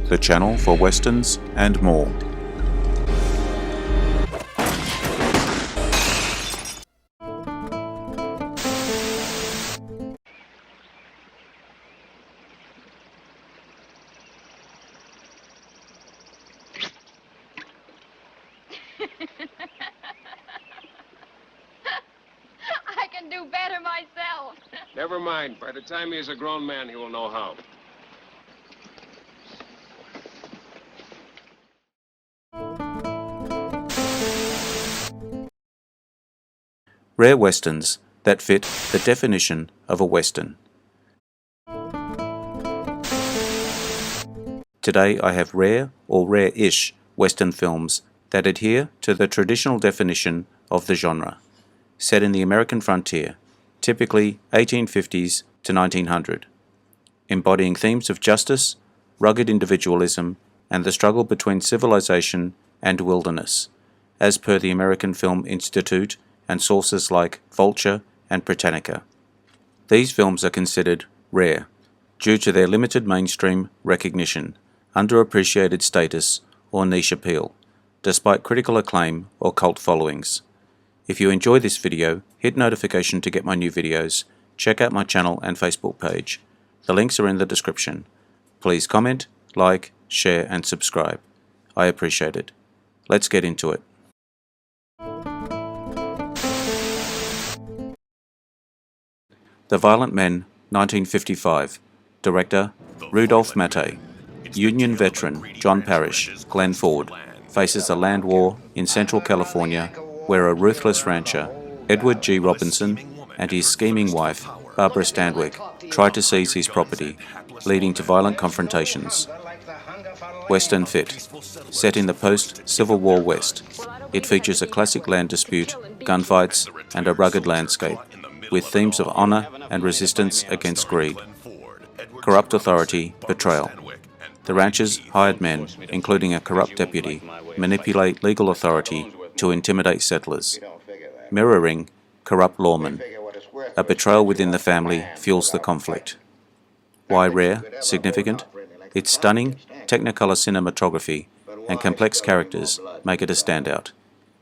the channel for westerns and more. I can do better myself. Never mind. By the time he is a grown man, he will know how. Rare westerns that fit the definition of a western. Today I have rare or rare-ish western films that adhere to the traditional definition of the genre. Set in the American frontier, typically 1850s to 1900, embodying themes of justice, rugged individualism, and the struggle between civilization and wilderness, as per the American Film Institute and sources like Vulture and Britannica. These films are considered rare due to their limited mainstream recognition, underappreciated status, or niche appeal, despite critical acclaim or cult followings. If you enjoy this video, hit notification to get my new videos, check out my channel and Facebook page. The links are in the description. Please comment, like, share and subscribe. I appreciate it. Let's get into it. The Violent Men, 1955. Director, Rudolph Mattei. Union veteran, John Parrish, Glenn Ford, faces a land war in Central California where a ruthless rancher, Edward G. Robinson, and his scheming wife, Barbara Stanwyck, try to seize his property, leading to violent confrontations. Western fit. Set in the post-Civil War West, it features a classic land dispute, gunfights, and a rugged landscape, with themes of honor and resistance against greed. Corrupt authority, betrayal. The rancher's hired men, including a corrupt deputy, manipulate legal authority to intimidate settlers. Mirroring corrupt lawmen. A betrayal within the family fuels the conflict. Why rare? Significant? Its stunning Technicolor cinematography and complex characters make it a standout,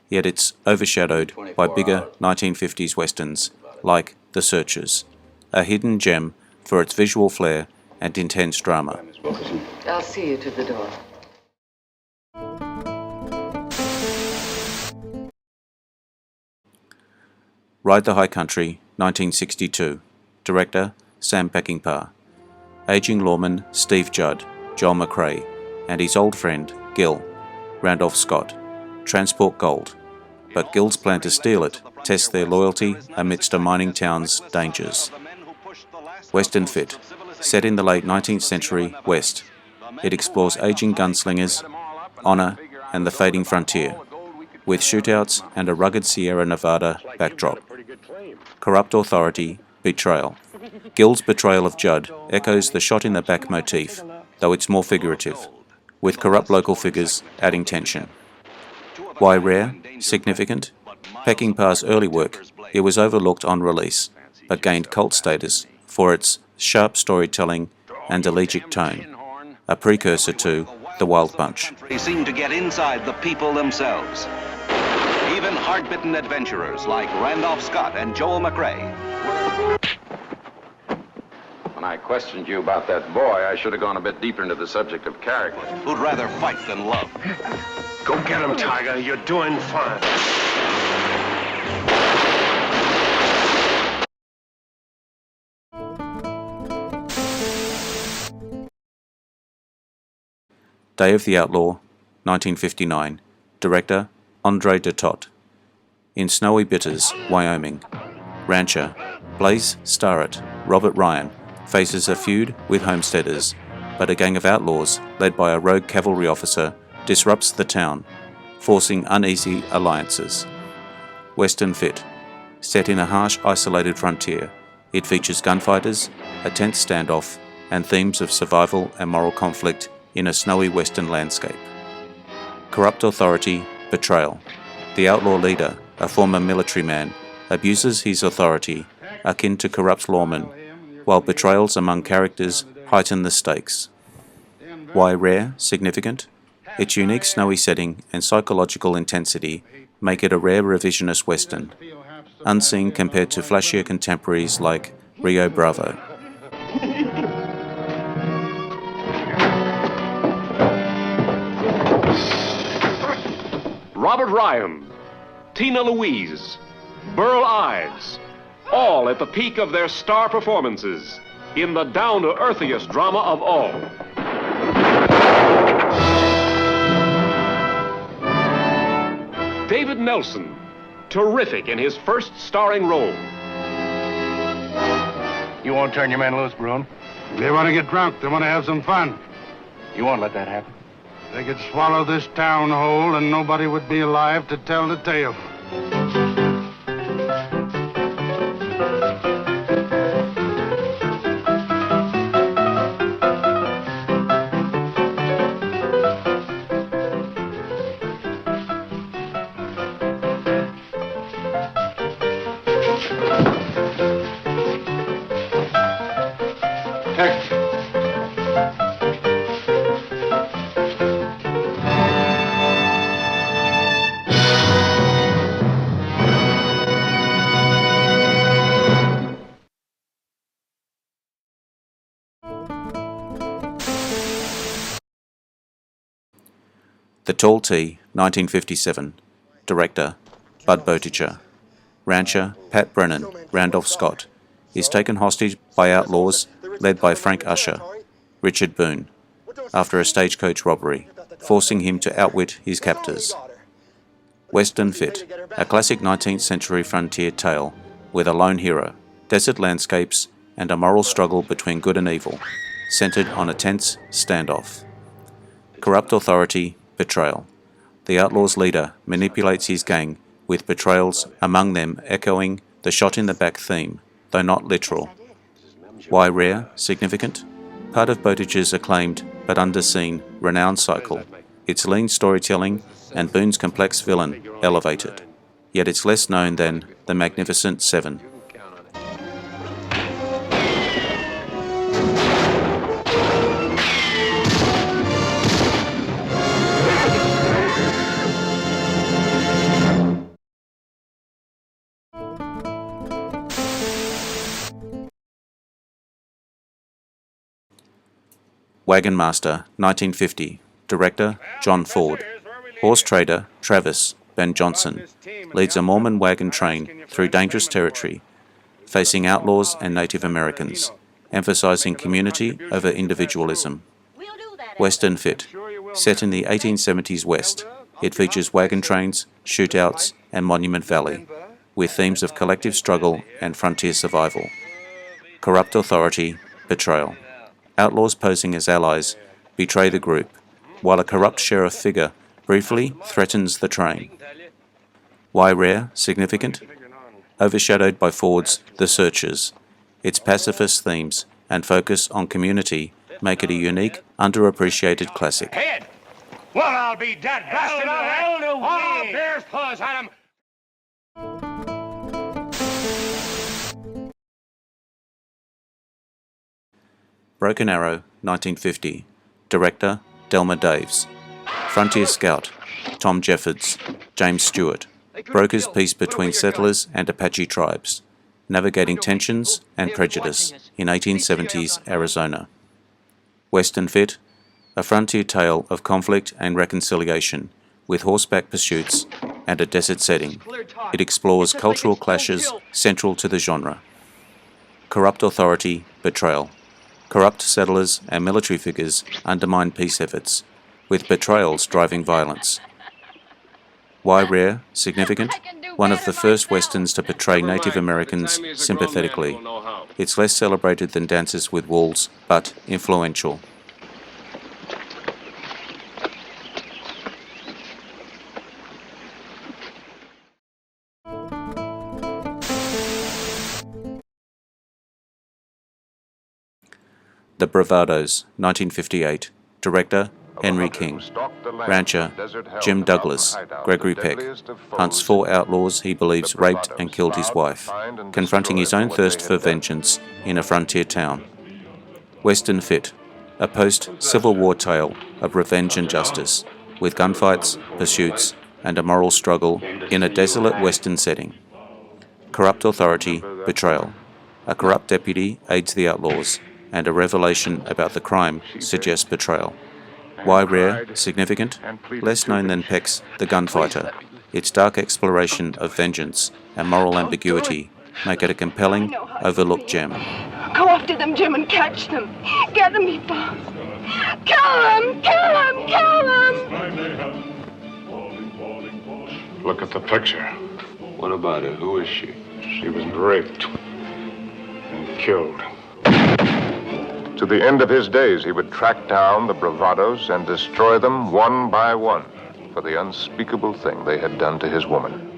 yet it's overshadowed by bigger 1950s westerns like The Searchers, a hidden gem for its visual flair and intense drama. I'll see you to the door. Ride the High Country, 1962. Director, Sam Peckinpah. Aging lawman Steve Judd, Joel McCrea, and his old friend, Gil, Randolph Scott, transport gold, but Gil's plan to steal it tests their loyalty amidst a mining town's dangers. Western fit. Set in the late 19th century West, it explores aging gunslingers, honor, and the fading frontier, with shootouts and a rugged Sierra Nevada backdrop. Corrupt authority, betrayal. Gil's betrayal of Judd echoes the shot-in-the-back motif, though it's more figurative, with corrupt local figures adding tension. Why rare? Significant? Peckinpah's early work, it was overlooked on release, but gained cult status for its sharp storytelling and elegiac tone, a precursor to The Wild Bunch. They seem to get inside the people themselves. Even hard-bitten adventurers like Randolph Scott and Joel McCrea. When I questioned you about that boy, I should have gone a bit deeper into the subject of character. Who'd rather fight than love. Go get him, Tiger. You're doing fine. Day of the Outlaw, 1959. Director, Andre Dutot. In Snowy Bitters, Wyoming, rancher Blaze Starrett, Robert Ryan, faces a feud with homesteaders, but a gang of outlaws, led by a rogue cavalry officer, disrupts the town, forcing uneasy alliances. Western fit. Set in a harsh, isolated frontier, it features gunfighters, a tense standoff, and themes of survival and moral conflict in a snowy western landscape. Corrupt authority, betrayal. The outlaw leader, a former military man, abuses his authority, akin to corrupt lawmen, while betrayals among characters heighten the stakes. Why rare, significant? Its unique snowy setting and psychological intensity make it a rare revisionist western, unseen compared to flashier contemporaries like Rio Bravo. Robert Ryan, Tina Louise, Burl Ives, all at the peak of their star performances in the down-to-earthiest drama of all. David Nelson, terrific in his first starring role. You won't turn your men loose, Bruin? They want to get drunk. They want to have some fun. You won't let that happen? They could swallow this town whole and nobody would be alive to tell the tale. The Tall Tea, 1957. Director, Bud Boticher. Rancher, Pat Brennan, Randolph Scott, is taken hostage by outlaws led by Frank Usher, Richard Boone, after a stagecoach robbery, forcing him to outwit his captors. Western Fit, a classic 19th century frontier tale with a lone hero, desert landscapes, and a moral struggle between good and evil, centered on a tense standoff. Corrupt authority, betrayal. The outlaw's leader manipulates his gang, with betrayals among them echoing the shot-in-the-back theme, though not literal. Why rare, significant? Part of Boticher's acclaimed but underseen renowned cycle, its lean storytelling and Boone's complex villain elevated, yet it's less known than The Magnificent Seven. Wagon Master, 1950. Director, John Ford. Horse trader, Travis Ben Johnson, leads a Mormon wagon train through dangerous territory, facing outlaws and Native Americans, emphasizing community over individualism. Western Fit. Set in the 1870s West, it features wagon trains, shootouts, and Monument Valley, with themes of collective struggle and frontier survival. Corrupt authority, betrayal. Outlaws posing as allies betray the group, while a corrupt sheriff figure briefly threatens the train. Why rare, significant? Overshadowed by Ford's The Searchers, its pacifist themes and focus on community make it a unique, underappreciated classic. Head! Well, I'll be dead blasted on that! All bears paws at him! Broken Arrow, 1950. Director, Delmer Daves. Frontier Scout, Tom Jeffords, James Stewart. Brokers peace between settlers and Apache tribes, navigating tensions and prejudice in 1870s Arizona. Western Fit, a frontier tale of conflict and reconciliation, with horseback pursuits and a desert setting. It explores cultural clashes central to the genre. Corrupt authority, betrayal. Corrupt settlers and military figures undermine peace efforts, with betrayals driving violence. Why rare, significant? One of the first westerns to portray Native Americans sympathetically. It's less celebrated than Dances with Wolves, but influential. The Bravados, 1958. Director, Henry King. Rancher, Jim Douglas, Gregory Peck, hunts 4 outlaws he believes raped and killed his wife, confronting his own thirst for vengeance in a frontier town. Western Fit, a post-Civil War tale of revenge and justice, with gunfights, pursuits, and a moral struggle in a desolate Western setting. Corrupt authority, betrayal. A corrupt deputy aids the outlaws, and a revelation about the crime suggests betrayal. Why rare, significant? Less known than Peck's The Gunfighter. Its dark exploration of vengeance and moral ambiguity make it a compelling, overlooked gem. Go after them, Jim, and catch them. Get them, meatballs. Kill them! Kill them! Kill them! Look at the picture. What about it? Who is she? She was raped and killed. To the end of his days, he would track down the Bravados and destroy them one by one for the unspeakable thing they had done to his woman.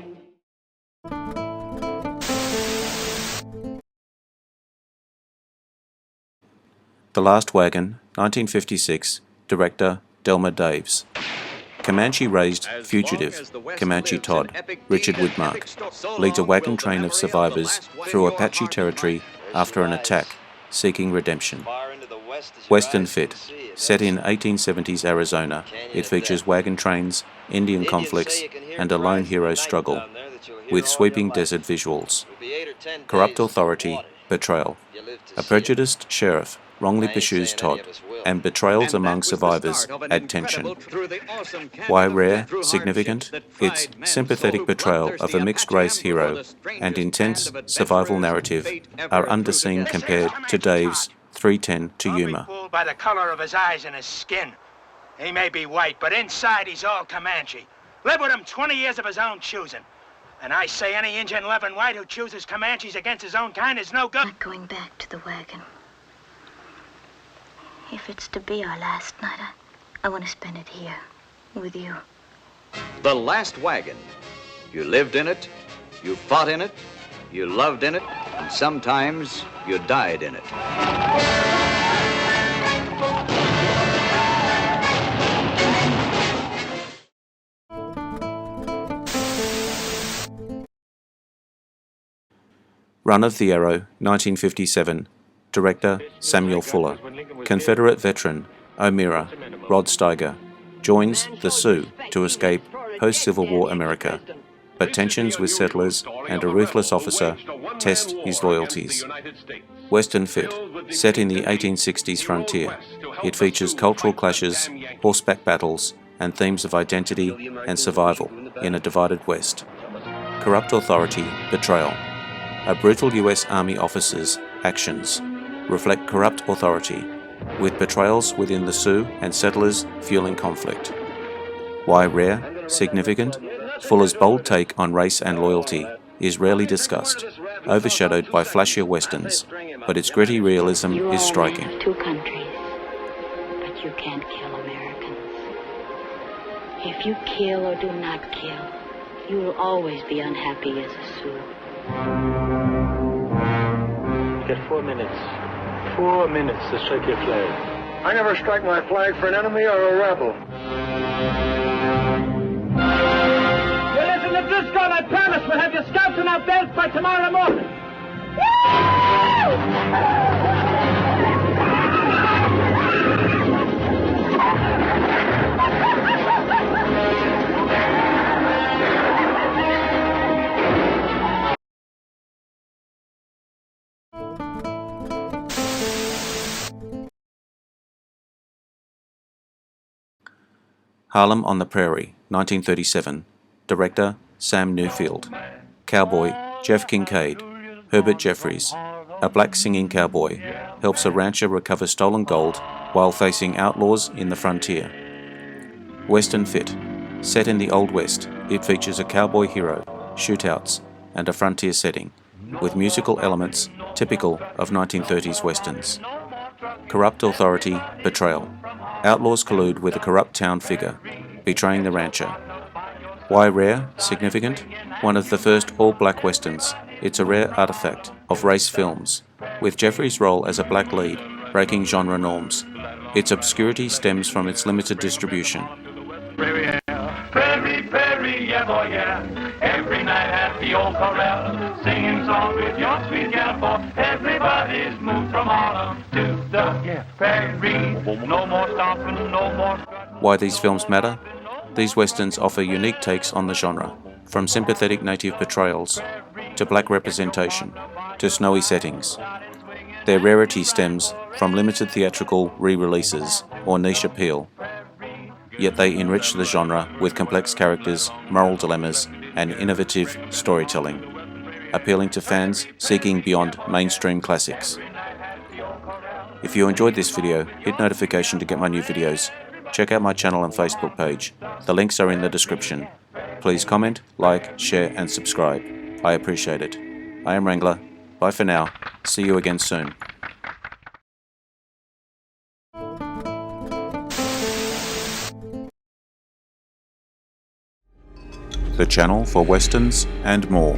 The Last Wagon, 1956, director Delmer Daves. Comanche-raised fugitive Comanche Todd, Richard Widmark, leads a wagon train of survivors through Apache territory after an attack, seeking redemption. Western fit, set in 1870s Arizona, it features wagon trains, Indian conflicts, and a lone hero's struggle, with sweeping desert visuals. Corrupt authority, betrayal. A prejudiced sheriff wrongly pursues Todd, and betrayals among survivors add tension. Why rare, significant? Its sympathetic portrayal of a mixed-race hero and intense survival narrative are underseen compared to Dave's 3:10 to Yuma. Fooled by the color of his eyes and his skin. He may be white, but inside he's all Comanche. Lived with him 20 years of his own choosing. And I say any Indian loving white who chooses Comanches against his own kind is no good. Not going back to the wagon. If it's to be our last night, I want to spend it here, with you. The Last Wagon. You lived in it, you fought in it, you loved in it, and sometimes you died in it. Run of the Arrow, 1957. Director Samuel Fuller. Confederate veteran O'Meara, Rod Steiger, joins the Sioux to escape post-Civil War America, but tensions with settlers and a ruthless officer test his loyalties. Western fit, set in the 1860s frontier. It features cultural clashes, horseback battles, and themes of identity and survival in a divided West. Corrupt authority, betrayal. A brutal US Army officer's actions reflect corrupt authority, with betrayals within the Sioux and settlers fueling conflict. Why rare, significant? Fuller's bold take on race and loyalty is rarely discussed, overshadowed by flashier westerns, but its gritty realism is striking. Two countries, but you can't kill Americans. If you kill or do not kill, you will always be unhappy as a Sioux. You get 4 minutes. 4 minutes to strike your flag. I never strike my flag for an enemy or a rebel. You listen to Driscoll, I promise we'll have your scalps in our belts by tomorrow morning. Harlem on the Prairie, 1937. Director Sam Newfield. Cowboy Jeff Kincaid. Herbert Jeffries, a black singing cowboy, helps a rancher recover stolen gold while facing outlaws in the frontier. Western fit. Set in the Old West, it features a cowboy hero, shootouts, and a frontier setting, with musical elements typical of 1930s westerns. Corrupt authority, betrayal. Outlaws collude with a corrupt town figure, betraying the rancher. Why rare, significant? One of the first all-black westerns. It's a rare artifact of race films, with Jeffries' role as a black lead breaking genre norms. Its obscurity stems from its limited distribution. Prairie, Prairie, yeah, boy, yeah. Every night at the old corral, singing songs with your sweet gal, for everybody's moved from Harlem to the Prairie. No more stopping, no more. Why these films matter? These westerns offer unique takes on the genre, from sympathetic native portrayals to black representation to snowy settings. Their rarity stems from limited theatrical re-releases or niche appeal, yet they enrich the genre with complex characters, moral dilemmas, and innovative storytelling, appealing to fans seeking beyond mainstream classics. If you enjoyed this video, hit notification to get my new videos. Check out my channel and Facebook page. The links are in the description. Please comment, like, share, and subscribe. I appreciate it. I am Wrangler. Bye for now. See you again soon. The channel for westerns and more.